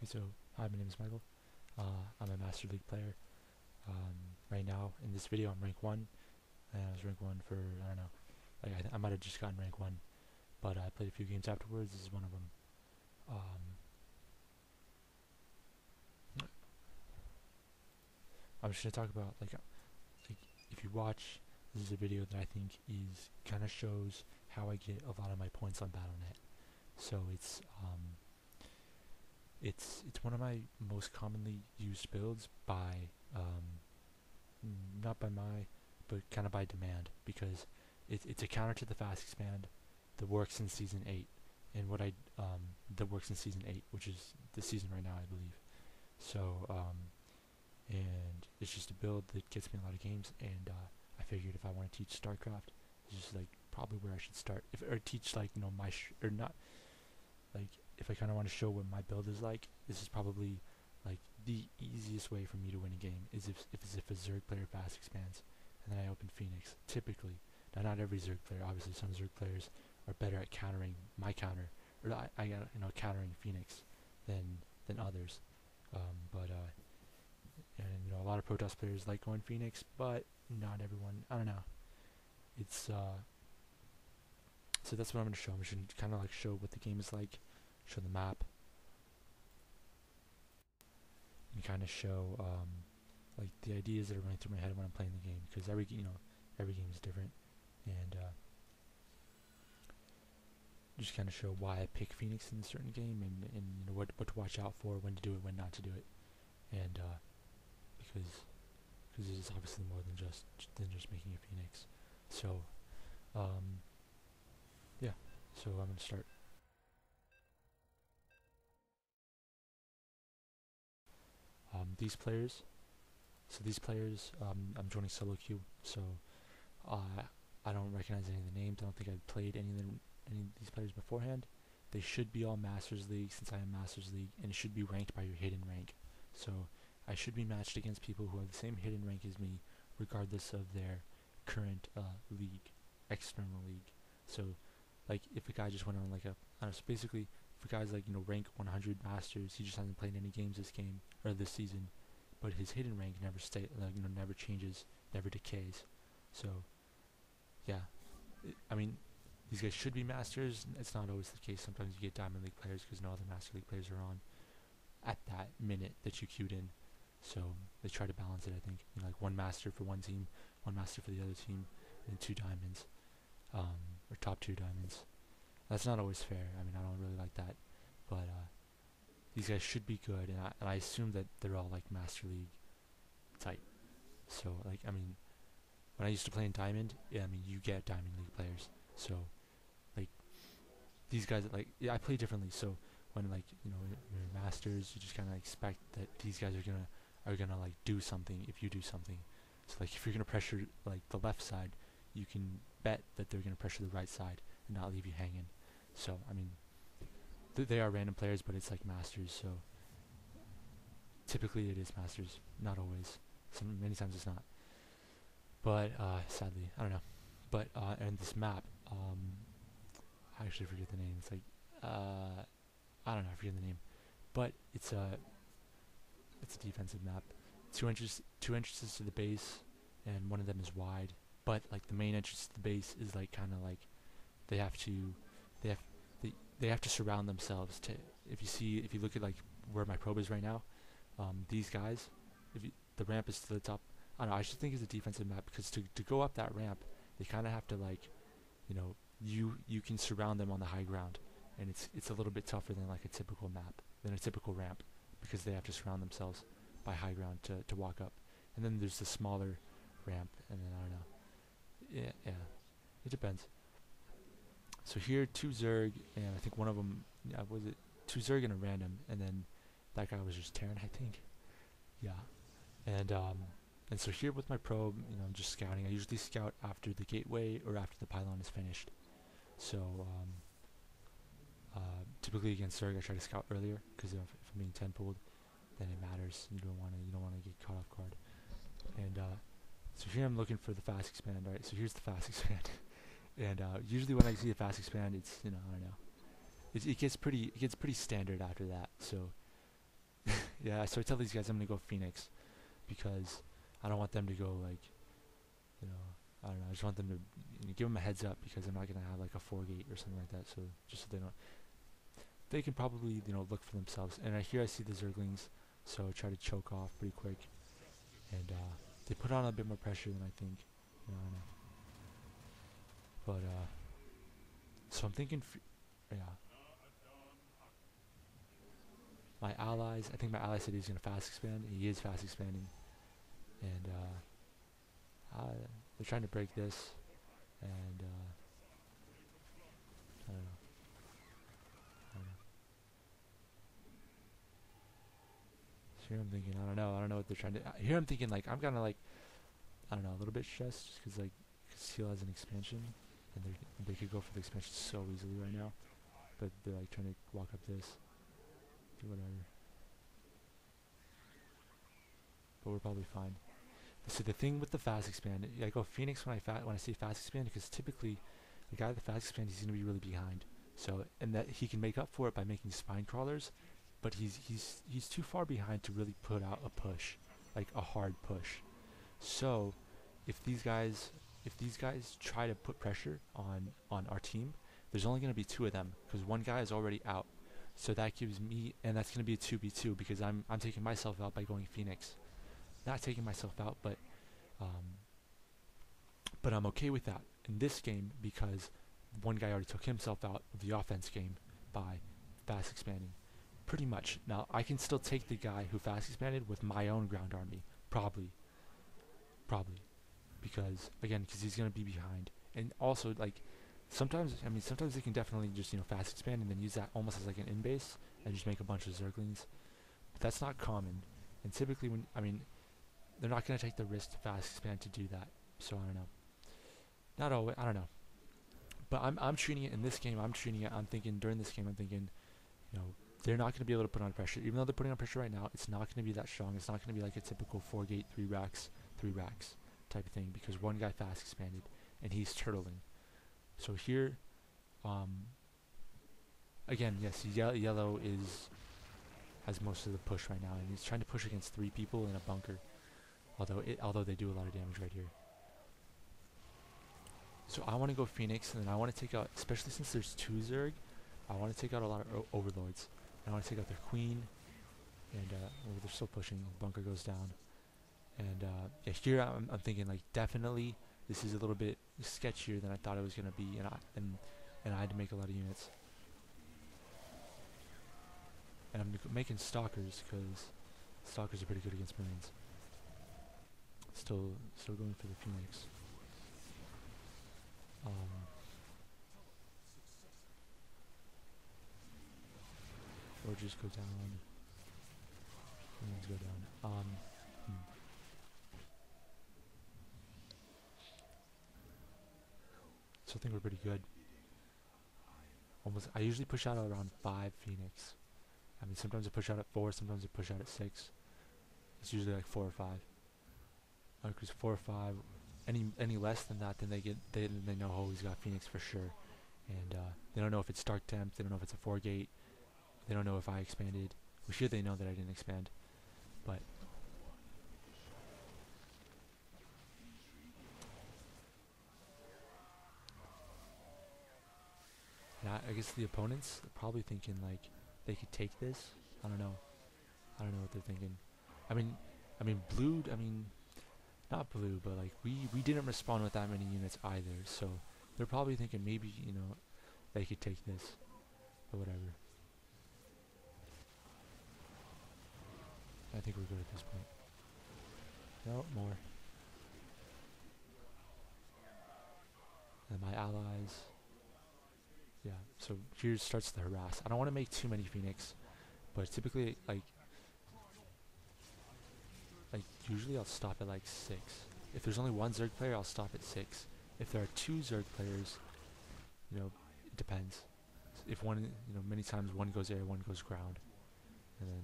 Okay, so hi, my name is Michael. I'm a Master League player. Right now, in this video, I'm rank 1, and I was rank 1 for, I don't know, like I might have just gotten rank 1, but I played a few games afterwards. This is one of them. I'm just going to talk about, like, if you watch, this is a video that I think is, kind of shows how I get a lot of my points on Battle.net. So it's one of my most commonly used builds by, not by my, but kind of by demand, because it's a counter to the fast expand that works in season 8, and that works in season 8, which is the season right now, I believe. So and it's just a build that gets me a lot of games, and I figured if I want to teach Starcraft, it's just like probably where I should start. Or teach, like, my or not, like, if I kind of want to show what my build is like, this is probably like the easiest way for me to win a game is if a Zerg player fast expands, and then I open Phoenix. Typically, now not every Zerg player. Obviously, some Zerg players are better at countering my counter, or I got countering Phoenix than others. But and a lot of Protoss players like going Phoenix, but not everyone. I don't know. It's so that's what I'm gonna show. I'm just gonna kind of like show what the game is like, show the map, and kind of show like the ideas that are running through my head when I'm playing the game, because every game is different, and just kind of show why I pick Phoenix in a certain game, and what to watch out for, when to do it, when not to do it, and because it's obviously more than just making a Phoenix. So yeah, so I'm gonna start. These players. So these players, I'm joining solo queue, so I don't recognize any of the names. I don't think I've played any of these players beforehand. They should be all Masters League, since I am Masters League, and it should be ranked by your hidden rank. So I should be matched against people who have the same hidden rank as me, regardless of their current league, external league. So, like, if a guy just went on like a, I don't know, so basically, if a guy's like rank 100 Masters, he just hasn't played any games this game or this season, but his hidden rank never never changes, never decays. So yeah, I mean, these guys should be Masters. It's not always the case. Sometimes you get Diamond League players because no other Master League players are on at that minute that you queued in. So they try to balance it. I think like one Master for one team, one Master for the other team, and 2 diamonds, or top 2 diamonds. That's not always fair. I mean, I don't really like that, but these guys should be good, and I assume that they're all like Master League type. So like, I mean, when I used to play in Diamond, yeah, I mean, you get Diamond League players. So like, these guys, like, yeah, I play differently. So when, like, you're Masters, you just kind of expect that these guys are gonna like do something if you do something. So like, if you're gonna pressure like the left side, you can bet that they're gonna pressure the right side and not leave you hanging. So I mean, they are random players, but it's like Masters. So typically it is Masters, not always. Many times it's not. But sadly, I don't know. But and this map, I actually forget the name. It's like I don't know, I forget the name. But it's a defensive map. Two entrances to the base, and one of them is wide. But like, the main entrance to the base is like kind of like they have to they have they have to surround themselves to. If you look at like where my probe is right now, these guys, the ramp is to the top. I don't know, I should think it's a defensive map, because to go up that ramp, they kind of have to, like, you can surround them on the high ground, and it's a little bit tougher than like a typical map, than a typical ramp, because they have to surround themselves by high ground to walk up. And then there's the smaller ramp, and then I don't know. Yeah, it depends. So here, 2 Zerg, and I think one of them, was it 2 Zerg and a random, and then that guy was just Terran, I think. Yeah, and so here with my probe, I'm just scouting. I usually scout after the gateway or after the pylon is finished. So typically against Zerg, I try to scout earlier, because if I'm being 10 pulled, then it matters. You don't want to get caught off guard. And so here I'm looking for the fast expand. Right, so here's the fast expand. And usually when I see a fast expand, it's I don't know. It gets pretty standard after that. So Yeah, so I tell these guys I'm gonna go Phoenix because I don't want them to go like, you know, I don't know. I just want them to give them a heads up because I'm not gonna have like a 4 gate or something like that. So just so they don't, they can probably look for themselves. And I see the Zerglings, so I try to choke off pretty quick, and they put on a bit more pressure than I think. I don't know. But so I'm thinking, yeah. My allies, I think my ally said he's gonna fast expand. He is fast expanding, and they're trying to break this, and I don't know. I don't know. So here I'm thinking, I don't know what they're trying to. Here I'm thinking like I'm kind of like, I don't know, a little bit stressed just because like Seal has an expansion, and they could go for the expansion so easily right now, but they're like trying to walk up this, whatever. But we're probably fine. So the thing with the fast expand, I go Phoenix when I say fast expand because typically the guy with the fast expand, he's gonna be really behind. So and that he can make up for it by making spine crawlers, but he's too far behind to really put out a push, like a hard push. So if these guys try to put pressure on our team, there's only gonna be 2 of them because one guy is already out. So that gives me, and that's gonna be a 2v2 because I'm taking myself out by going Phoenix. Not taking myself out, but I'm okay with that in this game because one guy already took himself out of the offense game by fast expanding. Pretty much. Now I can still take the guy who fast expanded with my own ground army, probably, because he's gonna be behind, and also like sometimes they can definitely just fast expand and then use that almost as like an in base and just make a bunch of Zerglings, but that's not common, and typically they're not going to take the risk to fast expand to do that. So I don't know. Not always. I don't know. But I'm treating it in this game. I'm thinking during this game. I'm thinking, they're not going to be able to put on pressure. Even though they're putting on pressure right now, it's not going to be that strong. It's not going to be like a typical 4-gate, 3 racks type of thing because one guy fast expanded and he's turtling. So here, again, yes, yellow has most of the push right now, and he's trying to push against 3 people in a bunker. Although they do a lot of damage right here. So I want to go Phoenix, and then I want to take out, especially since there's 2 Zerg, I want to take out a lot of Overlords. And I want to take out their Queen, and they're still pushing. The bunker goes down, and yeah, here I'm thinking like definitely this is a little bit sketchier than I thought it was gonna be, and I had to make a lot of units. And I'm making Stalkers because Stalkers are pretty good against Marines. Still going for the Phoenix. Or just go down. Let's go down. So I think we're pretty good. I usually push out around 5 Phoenix. Sometimes I push out at 4, sometimes I push out at 6. It's usually like 4 or 5. Because 4 or 5, any less than that, then they know, oh, he's got Phoenix for sure, and they don't know if it's Dark Temp, they don't know if it's a 4-gate, they don't know if I expanded. Well, sure they know that I didn't expand, but I guess the opponents are probably thinking like they could take this. I don't know what they're thinking. Blue. Not blue, but like we didn't respond with that many units either, so they're probably thinking maybe they could take this, but whatever. I think we're good at this point. No more. And my allies. Yeah. So here starts the harass. I don't want to make too many Phoenix, but typically like usually I'll stop at like 6. If there's only 1 Zerg player, I'll stop at 6. If there are 2 Zerg players, it depends. If one, many times one goes air, one goes ground, and then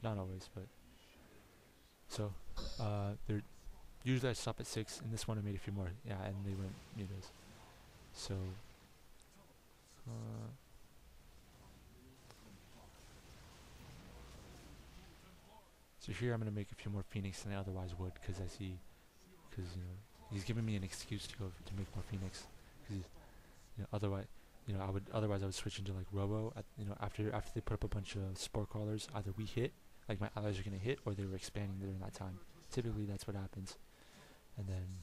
not always, but so they're usually I stop at 6. In this one I made a few more, yeah, and they went mutas. So So here I'm gonna make a few more Phoenix than I otherwise would, because he's giving me an excuse to go to make more Phoenix, because otherwise I would switch into like Robo after they put up a bunch of spore crawlers. Either we hit, like my allies are gonna hit, or they were expanding during that time. Typically that's what happens. And then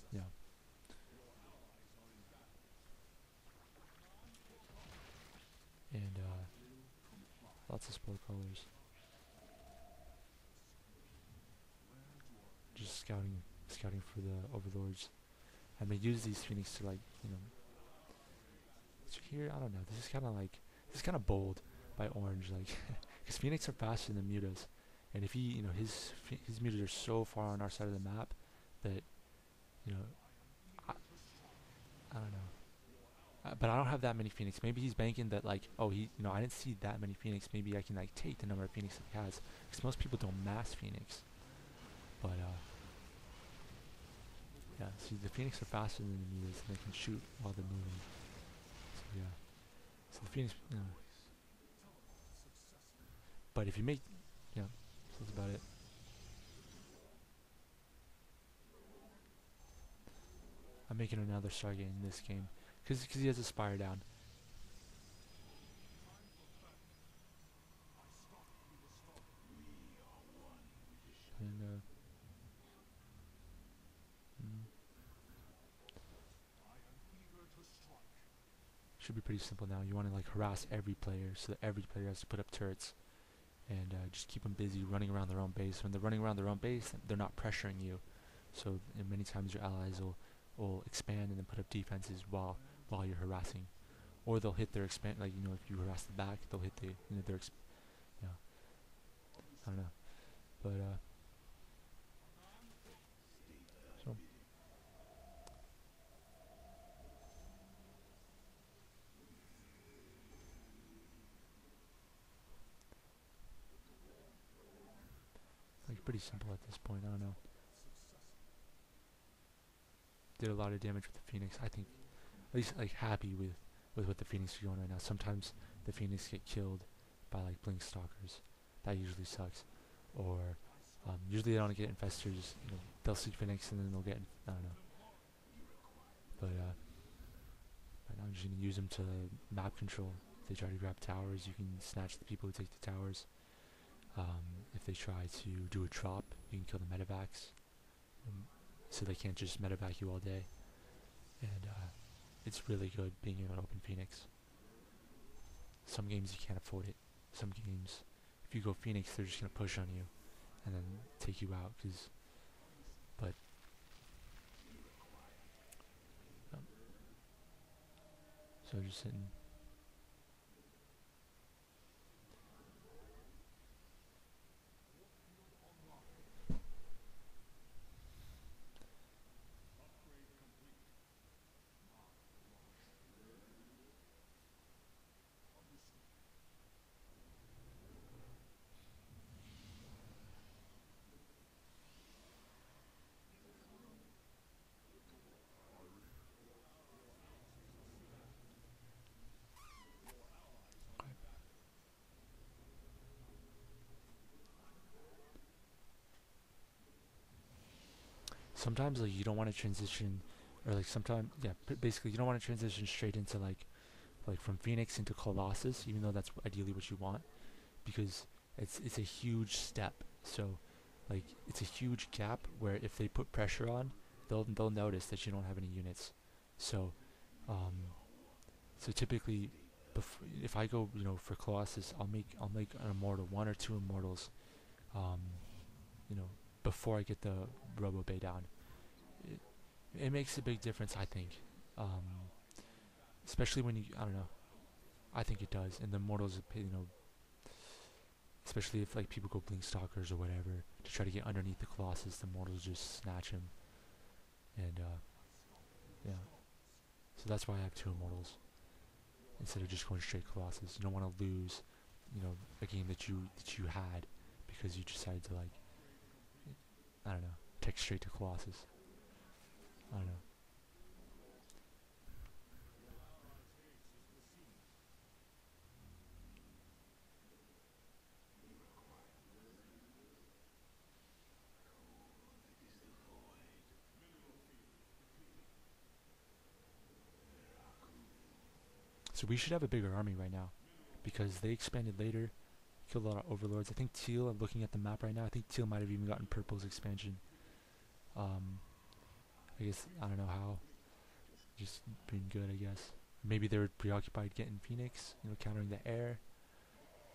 and lots of spore crawlers. Just scouting for the overlords. I'm gonna use these Phoenix to here. I don't know. This is kind of bold by Orange, like, because Phoenix are faster than mutas, and if his mutas are so far on our side of the map that I, I don't know. But I don't have that many Phoenix. Maybe he's banking that like, oh, I didn't see that many Phoenix. Maybe I can like take the number of Phoenix that he has, because most people don't mass Phoenix. But yeah. See, the Phoenix are faster than the mutas, and they can shoot while they're moving. So yeah. So the Phoenix, But if you make, so that's about it. I'm making another Stargate in this game, because he has a Spire down. And should be pretty simple now. You want to like harass every player, so that every player has to put up turrets, and just keep them busy running around their own base. When they're running around their own base, they're not pressuring you. So many times your allies will expand and then put up defenses while you're harassing, or they'll hit their expand. Like if you harass the back, they'll hit their I don't know, but so like pretty simple at this point. I don't know. Did a lot of damage with the Phoenix. I think at least like happy with what the Phoenix are doing right now. Sometimes the Phoenix get killed by like blink stalkers. That usually sucks. Or usually they don't get infestors. They'll see Phoenix and then they'll get I don't know. But right now I'm just gonna use them to map control. If they try to grab towers, you can snatch the people who take the towers. If they try to do a drop, you can kill the medevacs. So they can't just medevac you all day. And it's really good being able to open Phoenix. Some games you can't afford it. Some games, if you go Phoenix, they're just gonna push on you and then take you out. So just sitting. Sometimes like you don't want to transition, or like sometimes basically you don't want to transition straight into like from Phoenix into Colossus, even though that's ideally what you want, because it's a huge step. So like it's a huge gap where if they put pressure on, they'll notice that you don't have any units. So so typically, if I go for Colossus, I'll make an immortal, one or two immortals, um, you know, before I get the Robo Bay down. It makes a big difference, I think. Especially when I don't know, I think it does. And the immortals, especially if like people go blink stalkers or whatever to try to get underneath the Colossus, the mortals just snatch him. And yeah, so that's why I have two immortals instead of just going straight Colossus. You don't want to lose, a game that you had because you decided to like, I don't know, take straight to Colossus. I don't know. So we should have a bigger army right now, because they expanded later, killed a lot of overlords. I think Teal, I'm looking at the map right now, I think Teal might have even gotten Purple's expansion. I guess, I don't know how, just being good, I guess. Maybe they were preoccupied getting Phoenix, countering the air.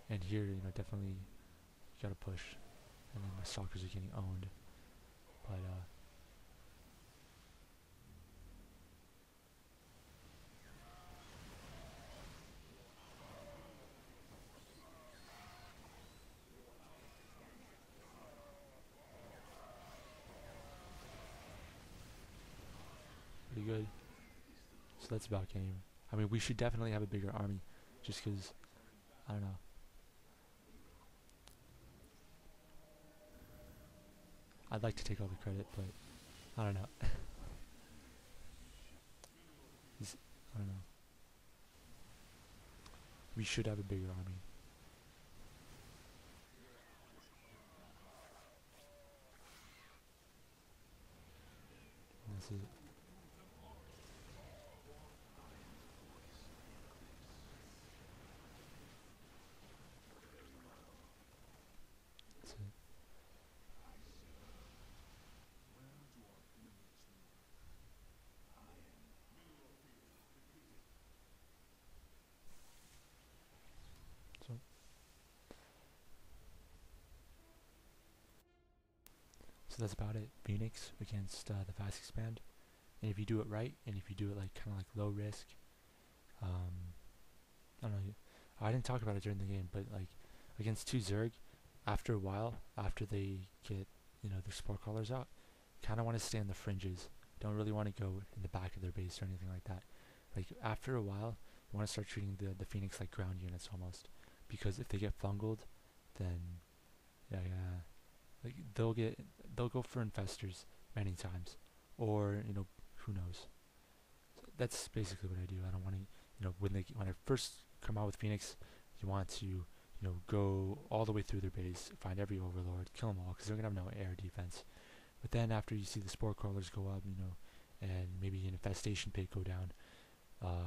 And here, definitely you gotta push. And then my stalkers are getting owned. But, pretty good. So that's about game. I mean, we should definitely have a bigger army, just because, I don't know. I'd like to take all the credit, but I don't know. I don't know. We should have a bigger army. And that's it. That's it. So, that's about it. Phoenix against the fast expand. And if you do it right, and if you do it like kind of like low risk, I don't know. I didn't talk about it during the game, but like against 2 Zerg, after a while, after they get their spore crawlers out, kind of want to stay on the fringes. Don't really want to go in the back of their base or anything like that. Like after a while, you want to start treating the Phoenix like ground units almost, because if they get fungled, then yeah, like they'll go for infestors many times, or who knows. So that's basically what I do. I don't want to when I first come out with Phoenix, you want to go all the way through their base, find every overlord, kill them all, because they're gonna have no air defense. But then after you see the spore crawlers go up, and maybe an infestation pit go down, or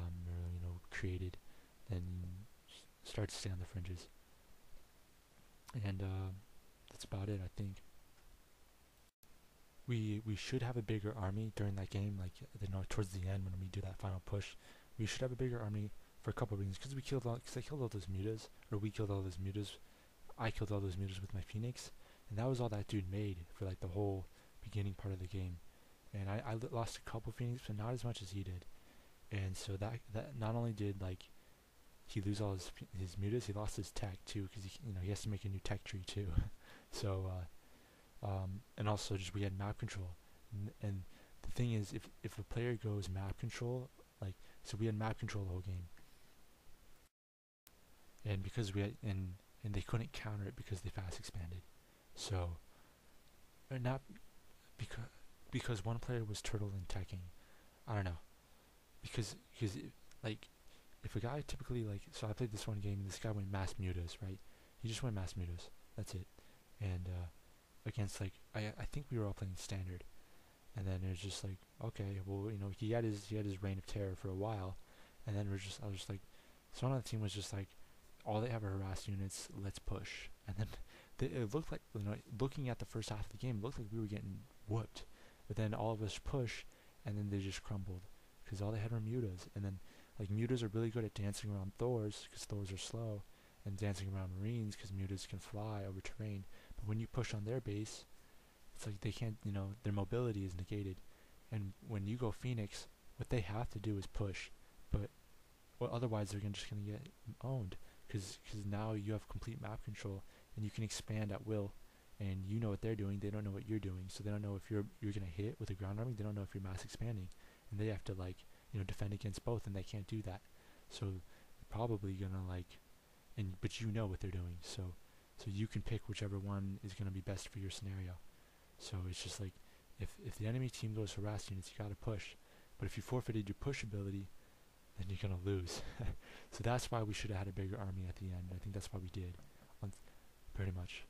created, then start to stay on the fringes. And that's about it, I think. We should have a bigger army during that game, like towards the end when we do that final push. We should have a bigger army for a couple of reasons, because I killed all those mutas, or we killed all those mutas. I killed all those mutas with my Phoenix, and that was all that dude made for like the whole beginning part of the game. And I lost a couple Phoenix, but not as much as he did. And so that not only did like he lose all his mutas, he lost his tech too, because he has to make a new tech tree too. So and also just we had map control, and the thing is, if a player goes map control, like, so we had map control the whole game, and because we had and they couldn't counter it because they fast expanded. So or not because one player was turtle and teching. I don't know, because like if a guy typically, like, so I played this one game and this guy went mass mutas, right? He just went mass mutas. That's it. And against, like, I think we were all playing standard, and then it was just like, okay, well, he had his reign of terror for a while, and then I was just like, someone on the team was just like, all they have are harassed units, let's push. And then it looked like, looking at the first half of the game, it looked like we were getting whooped, but then all of us push, and then they just crumbled because all they had were mutas. And then like mutas are really good at dancing around Thors because Thors are slow, and dancing around Marines because mutas can fly over terrain. But when you push on their base, it's like they can't, their mobility is negated. And when you go Phoenix, what they have to do is push, but otherwise they're just gonna get owned, because now you have complete map control and you can expand at will, and you know what they're doing, they don't know what you're doing, so they don't know if you're gonna hit with a ground army, they don't know if you're mass expanding, and they have to like defend against both, and they can't do that. So they're probably gonna like, but you know what they're doing, so you can pick whichever one is gonna be best for your scenario. So it's just like, if the enemy team goes harass units, you gotta push, but if you forfeited your push ability, then you're gonna lose. So that's why we should have had a bigger army at the end. I think that's why we did, pretty much.